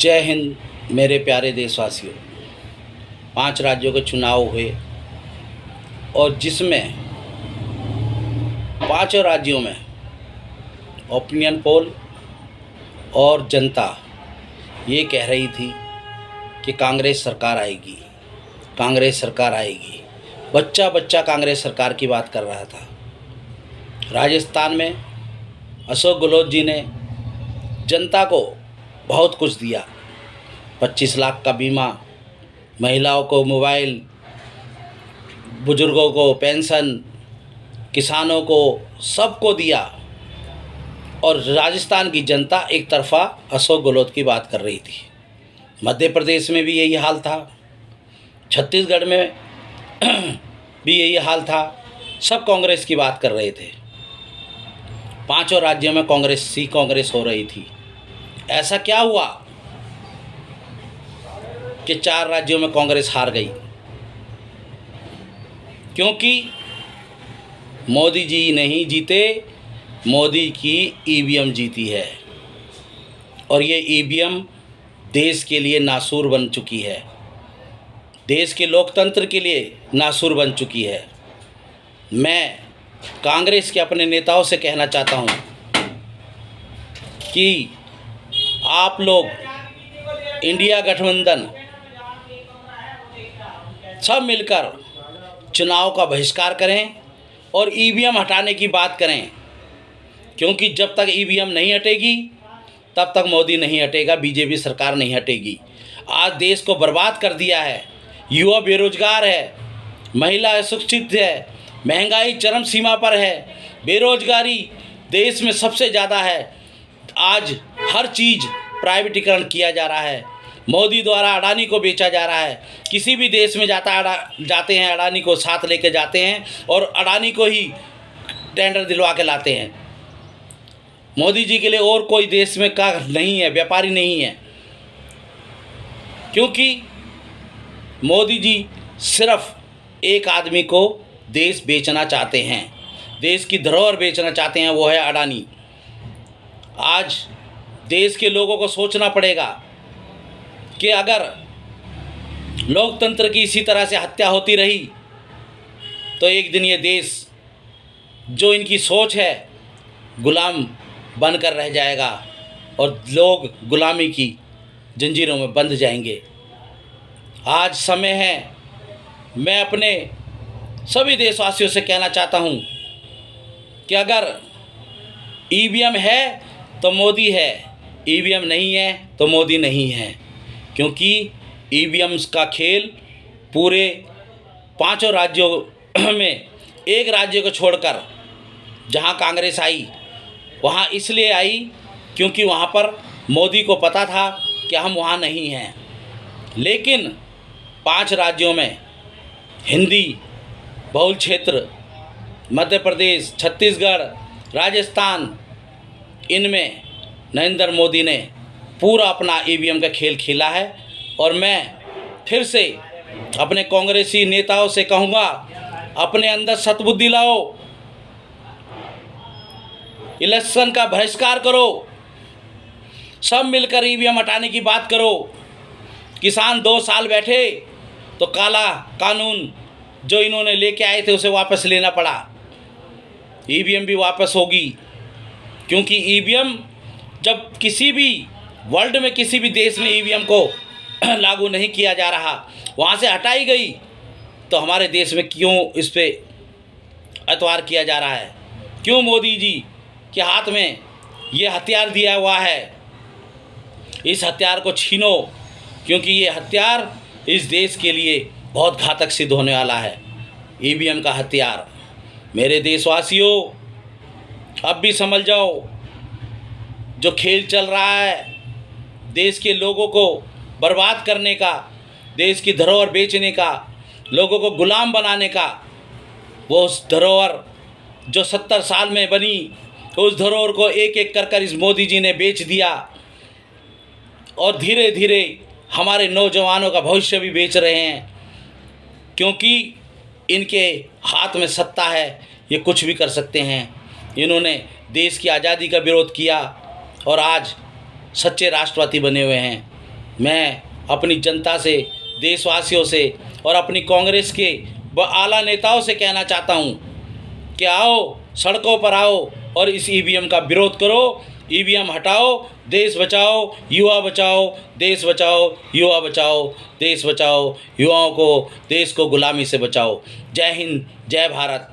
जय हिंद मेरे प्यारे देशवासियों। 5 राज्यों के चुनाव हुए और जिसमें 5 राज्यों में ओपिनियन पोल और जनता ये कह रही थी कि कांग्रेस सरकार आएगी, कांग्रेस सरकार आएगी। बच्चा बच्चा कांग्रेस सरकार की बात कर रहा था। राजस्थान में अशोक गहलोत जी ने जनता को बहुत कुछ दिया। 25 लाख का बीमा, महिलाओं को मोबाइल, बुजुर्गों को पेंशन, किसानों को सबको दिया। और राजस्थान की जनता एक तरफा अशोक गहलोत की बात कर रही थी। मध्य प्रदेश में भी यही हाल था, छत्तीसगढ़ में भी यही हाल था। सब कांग्रेस की बात कर रहे थे। 5 राज्यों में कांग्रेस हो रही थी। ऐसा क्या हुआ कि 4 राज्यों में कांग्रेस हार गई? क्योंकि मोदी जी नहीं जीते, मोदी की ईवीएम जीती है। और ये ईवीएम देश के लिए नासूर बन चुकी है, देश के लोकतंत्र के लिए नासूर बन चुकी है। मैं कांग्रेस के अपने नेताओं से कहना चाहता हूं कि आप लोग इंडिया गठबंधन सब मिलकर चुनाव का बहिष्कार करें और ईवीएम हटाने की बात करें। क्योंकि जब तक ईवीएम नहीं हटेगी तब तक मोदी नहीं हटेगा, बीजेपी सरकार नहीं हटेगी। आज देश को बर्बाद कर दिया है। युवा बेरोजगार है, महिला अशिक्षित है, महंगाई चरम सीमा पर है, बेरोजगारी देश में सबसे ज़्यादा है। आज हर चीज़ प्राइवेटीकरण किया जा रहा है। मोदी द्वारा अडानी को बेचा जा रहा है। किसी भी देश में जाते हैं अडानी को साथ लेके जाते हैं और अडानी को ही टेंडर दिलवा के लाते हैं। मोदी जी के लिए और कोई देश में का नहीं है, व्यापारी नहीं है। क्योंकि मोदी जी सिर्फ एक आदमी को देश बेचना चाहते हैं, देश की धरोहर बेचना चाहते हैं, वो है अडानी। आज देश के लोगों को सोचना पड़ेगा कि अगर लोकतंत्र की इसी तरह से हत्या होती रही तो एक दिन ये देश, जो इनकी सोच है, गुलाम बनकर रह जाएगा और लोग गुलामी की जंजीरों में बंध जाएंगे। आज समय है, मैं अपने सभी देशवासियों से कहना चाहता हूं कि अगर ईवीएम है तो मोदी है, ईवीएम नहीं है तो मोदी नहीं है। क्योंकि ईवीएम का खेल पूरे 5 राज्यों में, एक राज्य को छोड़कर जहां कांग्रेस आई वहां इसलिए आई क्योंकि वहां पर मोदी को पता था कि हम वहां नहीं हैं। लेकिन 5 राज्यों में हिंदी बहुल क्षेत्र, मध्य प्रदेश, छत्तीसगढ़, राजस्थान, इनमें नरेंद्र मोदी ने पूरा अपना ईवीएम का खेल खेला है। और मैं फिर से अपने कांग्रेसी नेताओं से कहूँगा, अपने अंदर सद्बुद्धि लाओ, इलेक्शन का बहिष्कार करो, सब मिलकर ईवीएम हटाने की बात करो। किसान 2 साल बैठे तो काला कानून जो इन्होंने लेके आए थे उसे वापस लेना पड़ा। ईवीएम भी वापस होगी। क्योंकि ईवीएम जब किसी भी वर्ल्ड में, किसी भी देश में ईवीएम को लागू नहीं किया जा रहा, वहाँ से हटाई गई, तो हमारे देश में क्यों इस पे एतवार किया जा रहा है? क्यों मोदी जी के हाथ में ये हथियार दिया हुआ है? इस हथियार को छीनो, क्योंकि ये हथियार इस देश के लिए बहुत घातक सिद्ध होने वाला है। ईवीएम का हथियार। मेरे देशवासियों, अब भी समझ जाओ, जो खेल चल रहा है देश के लोगों को बर्बाद करने का, देश की धरोहर बेचने का, लोगों को गुलाम बनाने का, वो उस धरोहर जो 70 साल में बनी, उस धरोहर को एक एक कर इस मोदी जी ने बेच दिया। और धीरे धीरे हमारे नौजवानों का भविष्य भी बेच रहे हैं। क्योंकि इनके हाथ में सत्ता है, ये कुछ भी कर सकते हैं। इन्होंने देश की आज़ादी का विरोध किया और आज सच्चे राष्ट्रवादी बने हुए हैं। मैं अपनी जनता से, देशवासियों से और अपनी कांग्रेस के आला नेताओं से कहना चाहता हूँ कि आओ, सड़कों पर आओ और इस ईवीएम का विरोध करो। ईवीएम हटाओ, देश बचाओ, युवा बचाओ, देश बचाओ, युवा बचाओ, देश बचाओ, युवाओं को, देश को गुलामी से बचाओ। जय हिंद, जय भारत।